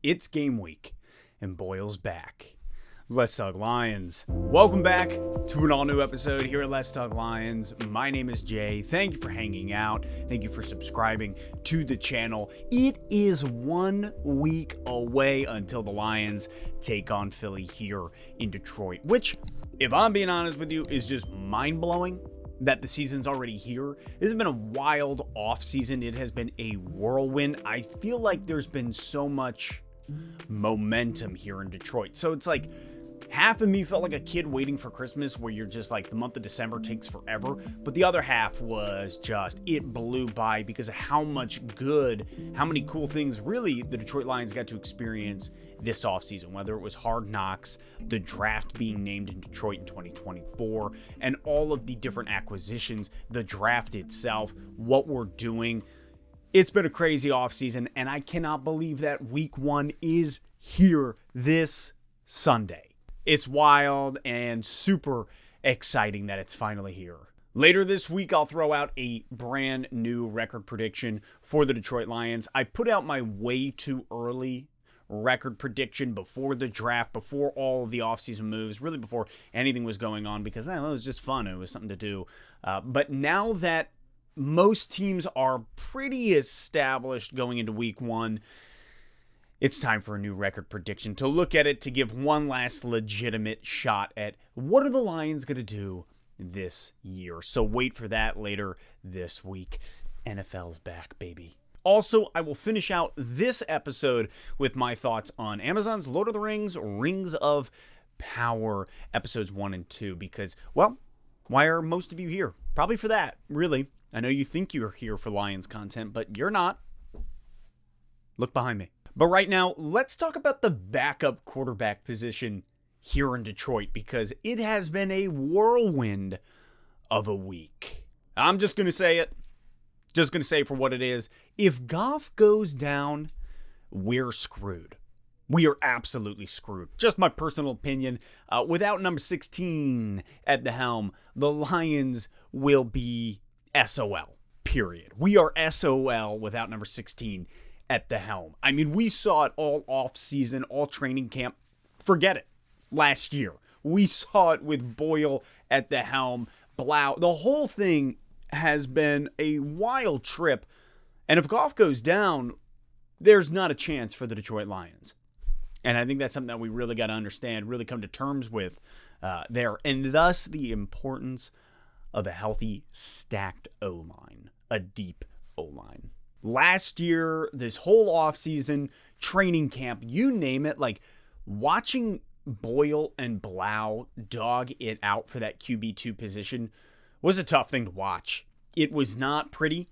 It's game week, and Boyle's back. Let's Talk Lions. Welcome back to an all-new episode here at Let's Talk Lions. My name is Jay. Thank you for hanging out. Thank you for subscribing to the channel. It is 1 week away until the Lions take on Philly here in Detroit, which, if I'm being honest with you, is just mind-blowing that the season's already here. This has been a wild off-season. It has been a whirlwind. I feel like there's been so much momentum here in Detroit. So it's like half of me felt like a kid waiting for Christmas, where you're just like, the month of December takes forever. But the other half was just, it blew by because of how many cool things really the Detroit Lions got to experience this offseason, whether it was Hard Knocks, the draft being named in Detroit in 2024, and all of the different acquisitions, the draft itself, what we're doing. It's been a crazy offseason, and I cannot believe that week 1 is here this Sunday. It's wild and super exciting that it's finally here. Later this week, I'll throw out a brand new record prediction for the Detroit Lions. I put out my way too early record prediction before the draft, before all of the offseason moves, really before anything was going on, because it was just fun. It was something to do. But now that most teams are pretty established going into week 1, it's time for a new record prediction, to look at it, to give one last legitimate shot at what are the Lions going to do this year. So wait for that later this week. NFL's back, baby. Also, I will finish out this episode with my thoughts on Amazon's Lord of the Rings, Rings of Power, episodes 1 and 2, because, well, why are most of you here? Probably for that, really. I know you think you're here for Lions content, but you're not. Look behind me. But right now, let's talk about the backup quarterback position here in Detroit, because it has been a whirlwind of a week. I'm just going to say it. Just going to say it for what it is. If Goff goes down, we're screwed. We are absolutely screwed. Just my personal opinion. Without number 16 at the helm, the Lions will be SOL, period. We are SOL without number 16 at the helm. I mean, we saw it all off season, all training camp. Forget it. Last year, we saw it with Boyle at the helm, Blough. The whole thing has been a wild trip. And if Goff goes down, there's not a chance for the Detroit Lions. And I think that's something that we really got to understand, really come to terms with there. And thus the importance of a healthy, stacked O-line, a deep O-line. Last year, this whole offseason, training camp, you name it, like watching Boyle and Blough dog it out for that QB2 position was a tough thing to watch. It was not pretty.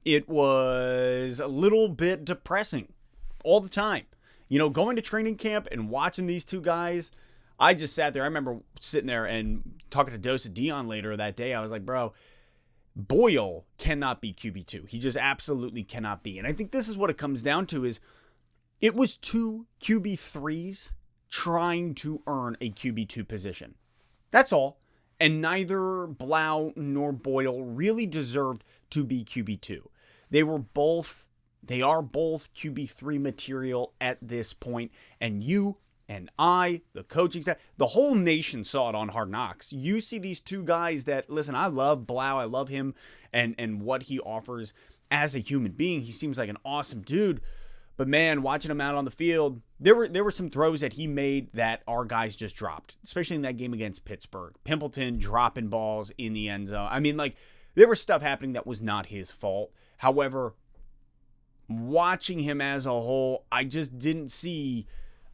It was a little bit depressing all the time. You know, going to training camp and watching these two guys, I just sat there. I remember sitting there and talking to Dose of Dion later that day. I was like, bro, Boyle cannot be QB2. He just absolutely cannot be. And I think this is what it comes down to, is it was two QB3s trying to earn a QB2 position. That's all. And neither Blough nor Boyle really deserved to be QB2. They are both QB3 material at this point. And you and I, the coaching staff, the whole nation saw it on Hard Knocks. You see these two guys that, listen, I love Blough. I love him and what he offers as a human being. He seems like an awesome dude. But man, watching him out on the field, there were some throws that he made that our guys just dropped, especially in that game against Pittsburgh. Pimpleton dropping balls in the end zone. I mean, like, there was stuff happening that was not his fault. However, watching him as a whole, I just didn't see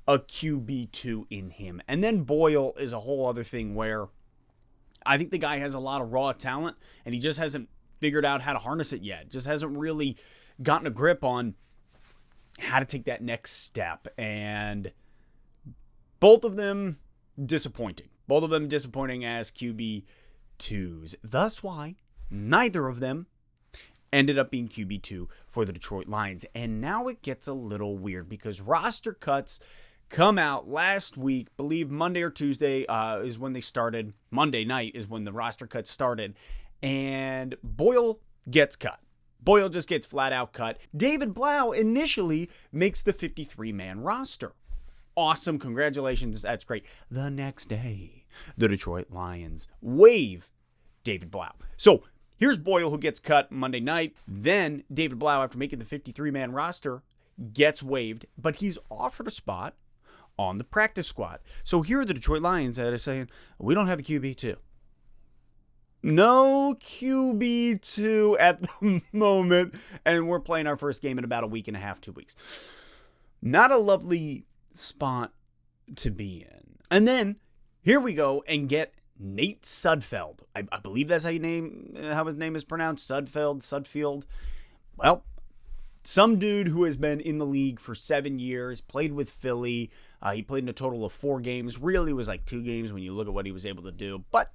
a QB2 in him. And then Boyle is a whole other thing, where I think the guy has a lot of raw talent, and he just hasn't figured out how to harness it yet. Just hasn't really gotten a grip on how to take that next step. And both of them disappointing. Both of them disappointing as QB2s. Thus why neither of them ended up being QB2 for the Detroit Lions. And now it gets a little weird, because roster cuts come out last week. Believe Monday or Tuesday is when they started. Monday night is when the roster cuts started. And Boyle gets cut. Boyle just gets flat out cut. David Blough initially makes the 53-man roster. Awesome. Congratulations. That's great. The next day, the Detroit Lions waive David Blough. So here's Boyle, who gets cut Monday night. Then David Blough, after making the 53-man roster, gets waived, but he's offered a spot on the practice squad. So here are the Detroit Lions that are saying, we don't have a QB2. No QB2 at the moment, and we're playing our first game in about a week and a half, 2 weeks. Not a lovely spot to be in. And then here we go and get Nate Sudfeld. I believe that's how his name is pronounced. Sudfield. Well, some dude who has been in the league for 7 years, played with Philly. He played in a total of 4 games. Really was like 2 games when you look at what he was able to do. But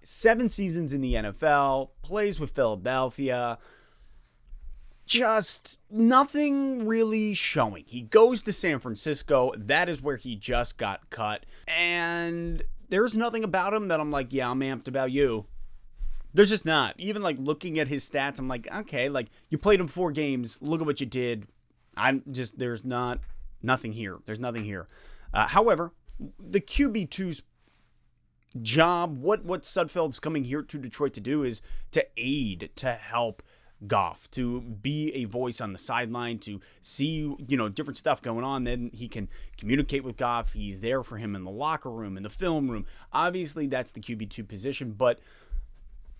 7 seasons in the NFL, plays with Philadelphia. Just nothing really showing. He goes to San Francisco. That is where he just got cut. And there's nothing about him that I'm like, yeah, I'm amped about you. There's just not. Even like looking at his stats, I'm like, okay, like you played him 4 games. Look at what you did. There's nothing here. There's nothing here. However, the QB2's job, what Sudfeld's coming here to Detroit to do is to aid, to help Goff, to be a voice on the sideline, to see, different stuff going on. Then he can communicate with Goff. He's there for him in the locker room, in the film room. Obviously, that's the QB2 position, but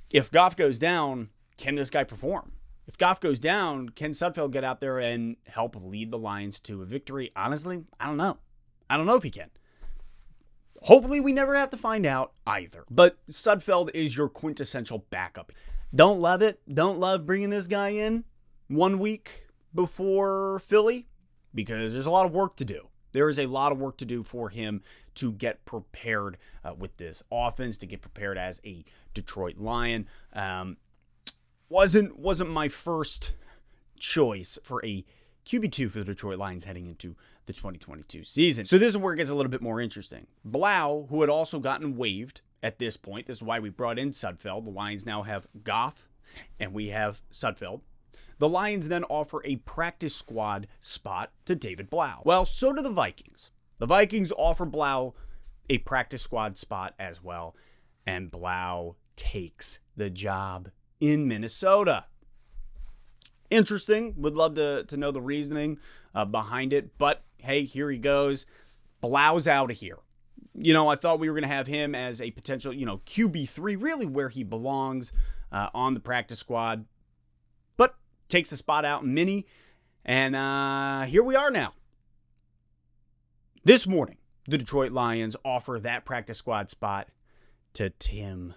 if Goff goes down, can this guy perform? If Goff goes down, can Sudfeld get out there and help lead the Lions to a victory? Honestly, I don't know. I don't know if he can. Hopefully, we never have to find out either. But Sudfeld is your quintessential backup. Don't love it. Don't love bringing this guy in 1 week before Philly, because there's a lot of work to do. There is a lot of work to do for him to get prepared with this offense, to get prepared as a Detroit Lion. Wasn't my first choice for a QB2 for the Detroit Lions heading into the 2022 season. So this is where it gets a little bit more interesting. Blough, who had also gotten waived at this point, this is why we brought in Sudfeld. The Lions now have Goff, and we have Sudfeld. The Lions then offer a practice squad spot to David Blough. Well, so do the Vikings. The Vikings offer Blough a practice squad spot as well, and Blough takes the job in Minnesota. Interesting. Would love to know the reasoning behind it, but hey, here he goes. Blough's out of here. I thought we were going to have him as a potential, QB3, really where he belongs on the practice squad, but takes the spot out in mini, and here we are now. This morning, the Detroit Lions offer that practice squad spot to Tim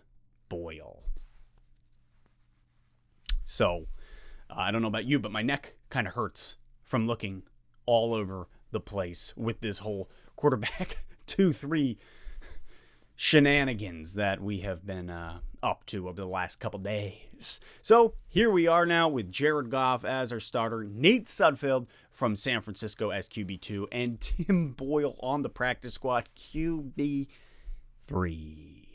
Boyle. So, I don't know about you, but my neck kind of hurts from looking all over the place with this whole quarterback 2-3 shenanigans that we have been up to over the last couple days. So here we are now with Jared Goff as our starter, Nate Sudfeld from San Francisco as QB2, and Tim Boyle on the practice squad, QB3.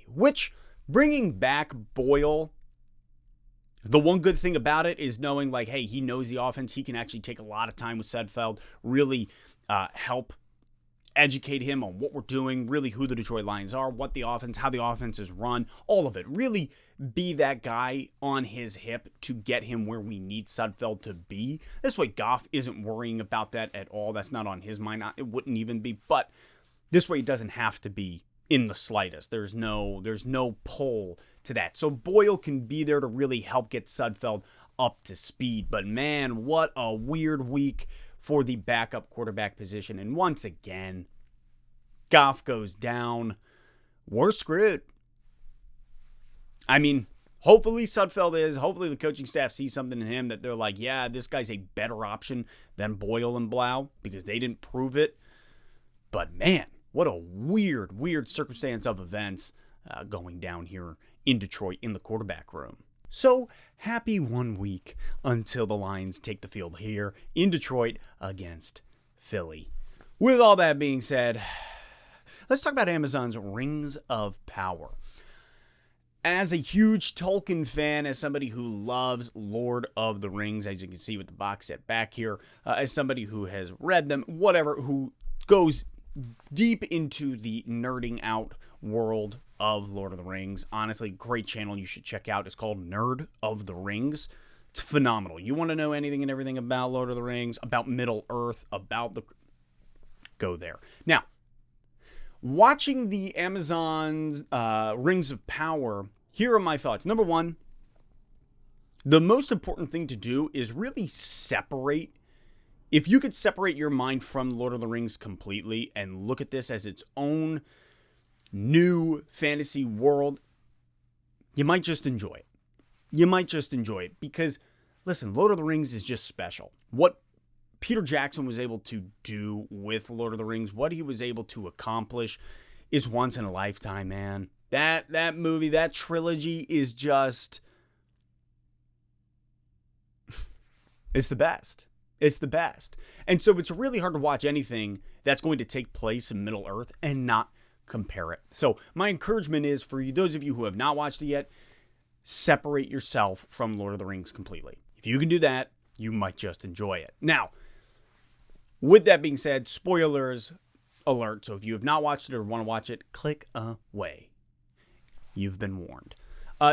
Which, bringing back Boyle, the one good thing about it is knowing, like, hey, he knows the offense. He can actually take a lot of time with Sudfeld, really help educate him on what we're doing, really who the Detroit Lions are, what the offense, how the offense is run, all of it. Really be that guy on his hip to get him where we need Sudfeld to be. This way, Goff isn't worrying about that at all. That's not on his mind. It wouldn't even be. But this way, it doesn't have to be in the slightest. There's no pull to that. So Boyle can be there to really help get Sudfeld up to speed. But man, what a weird week for the backup quarterback position. And once again, Goff goes down. We're screwed. I mean, hopefully hopefully the coaching staff sees something in him that they're like, yeah, this guy's a better option than Boyle and Blough, because they didn't prove it. But man, what a weird circumstance of events going down here in Detroit in the quarterback room. So happy 1 week until the Lions take the field here in Detroit against Philly. With all that being said, let's talk about Amazon's Rings of Power. As a huge Tolkien fan, as somebody who loves Lord of the Rings, as you can see with the box set back here, as somebody who has read them, whatever, who goes deep into the nerding out world of Lord of the Rings. Honestly, great channel you should check out. It's called Nerd of the Rings. It's phenomenal. You want to know anything and everything about Lord of the Rings, about Middle Earth, about the... Go there. Now, watching the Amazon Rings of Power, here are my thoughts. Number one, the most important thing to do is really separate. If you could separate your mind from Lord of the Rings completely and look at this as its own new fantasy world, you might just enjoy it. You might just enjoy it because, listen, Lord of the Rings is just special. What Peter Jackson was able to do with Lord of the Rings, what he was able to accomplish, is once in a lifetime, man. That movie, that trilogy is just... it's the best. It's the best. And so it's really hard to watch anything that's going to take place in Middle Earth and not compare it. So my encouragement is for you, those of you who have not watched it yet, separate yourself from Lord of the Rings completely. If you can do that, you might just enjoy it. Now, with that being said, spoilers alert. So if you have not watched it or want to watch it, click away. You've been warned.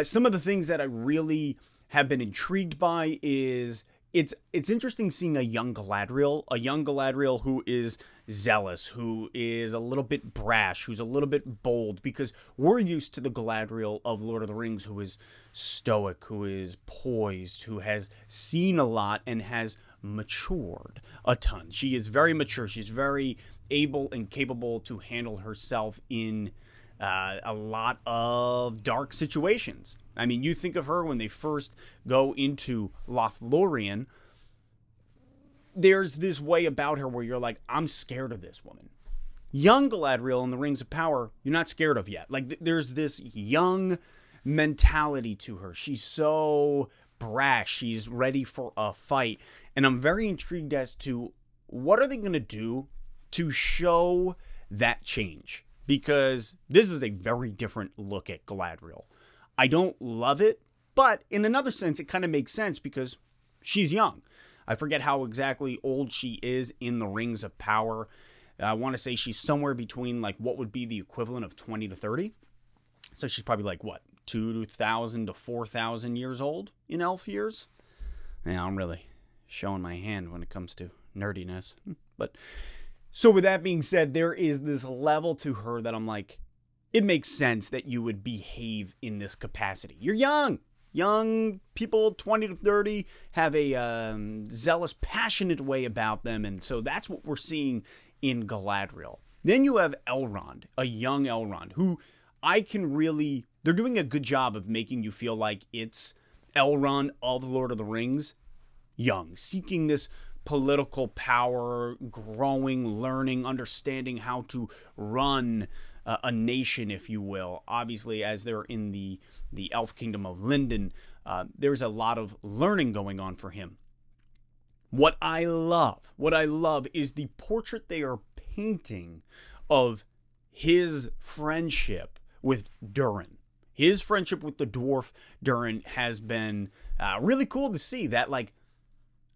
Some of the things that I really have been intrigued by is it's interesting seeing a young Galadriel who is zealous, who is a little bit brash, who's a little bit bold, because we're used to the Galadriel of Lord of the Rings who is stoic, who is poised, who has seen a lot and has matured a ton. She is very mature. She's very able and capable to handle herself in a lot of dark situations. I mean, you think of her when they first go into Lothlorien, there's this way about her where you're like, I'm scared of this woman. Young Galadriel in the Rings of Power, you're not scared of yet. Like, there's this young mentality to her. She's so brash. She's ready for a fight. And I'm very intrigued as to what are they going to do to show that change? Because this is a very different look at Galadriel. I don't love it, but in another sense, it kind of makes sense because she's young. I forget how exactly old she is in the Rings of Power. I want to say she's somewhere between like what would be the equivalent of 20 to 30. So she's probably like, what, 2,000 to 4,000 years old in elf years? Yeah, I'm really showing my hand when it comes to nerdiness. But so with that being said, there is this level to her that I'm like, it makes sense that you would behave in this capacity. You're young. Young people, 20 to 30, have a zealous, passionate way about them. And so that's what we're seeing in Galadriel. Then you have Elrond, a young Elrond, who they're doing a good job of making you feel like it's Elrond of Lord of the Rings, young, seeking this political power, growing, learning, understanding how to run a nation, if you will. Obviously, as they're in the elf kingdom of Lindon, there's a lot of learning going on for him. What I love is the portrait they are painting of his friendship with Durin. His friendship with the dwarf Durin has been really cool to see. That, like,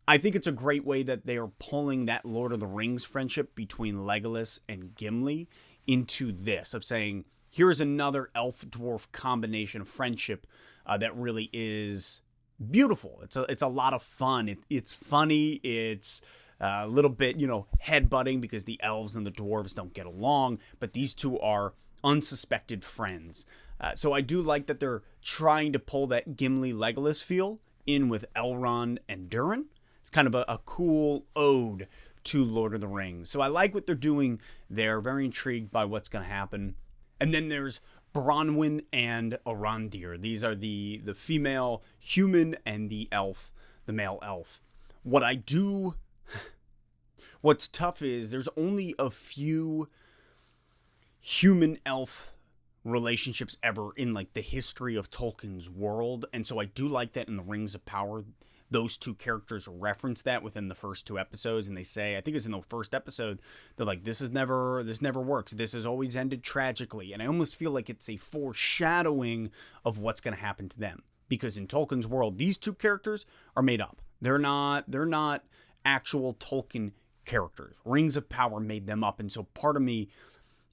I think it's a great way that they are pulling that Lord of the Rings friendship between Legolas and Gimli into this, of saying, here's another elf-dwarf combination of friendship that really is beautiful. It's a lot of fun. It's funny. It's a little bit, head-butting because the elves and the dwarves don't get along, but these two are unsuspected friends. So I do like that they're trying to pull that Gimli-Legolas feel in with Elrond and Durin. It's kind of a cool ode to Lord of the Rings. So I like what they're doing there. Very intrigued by what's going to happen. And then there's Bronwyn and Arondir. These are the female human and the male elf. What's tough is there's only a few human elf relationships ever in like the history of Tolkien's world. And so I do like that in the Rings of Power. those two characters reference that within the first two episodes, and they say, I think it's in the first episode, they're like, this never works. This has always ended tragically. And I almost feel like it's a foreshadowing of what's going to happen to them. Because in Tolkien's world, these two characters are made up. They're not actual Tolkien characters. Rings of Power made them up. And so part of me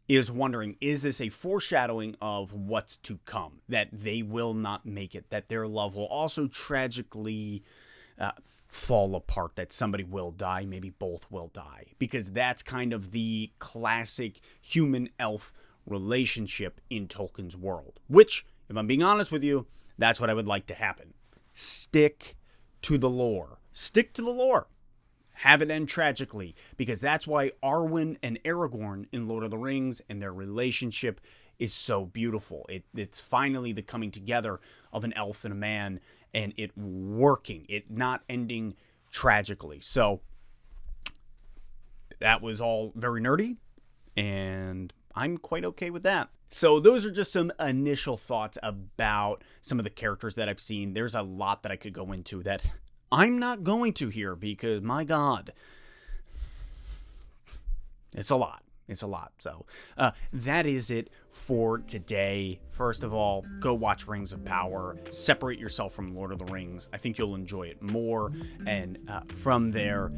is wondering, is this a foreshadowing of what's to come? That they will not make it, that their love will also tragically fall apart, that somebody will die, maybe both will die. Because that's kind of the classic human-elf relationship in Tolkien's world. Which, if I'm being honest with you, that's what I would like to happen. Stick to the lore. Stick to the lore. Have it end tragically, because that's why Arwen and Aragorn in Lord of the Rings and their relationship is so beautiful. It's finally the coming together of an elf and a man, and it working, it not ending tragically. So that was all very nerdy, and I'm quite okay with that. So those are just some initial thoughts about some of the characters that I've seen. There's a lot that I could go into that I'm not going to here because, my God, it's a lot. It's a lot. So that is it for today. First of all, go watch Rings of Power. Separate yourself from Lord of the Rings. I think you'll enjoy it more. And from there,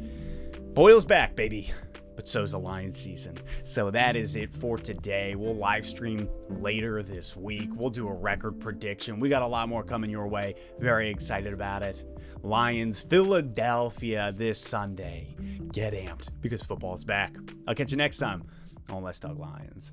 Boyle's back, baby. But so's the Lions season. So that is it for today. We'll live stream later this week. We'll do a record prediction. We got a lot more coming your way. Very excited about it. Lions, Philadelphia this Sunday. Get amped because football's back. I'll catch you next time on Let's Talk Lions.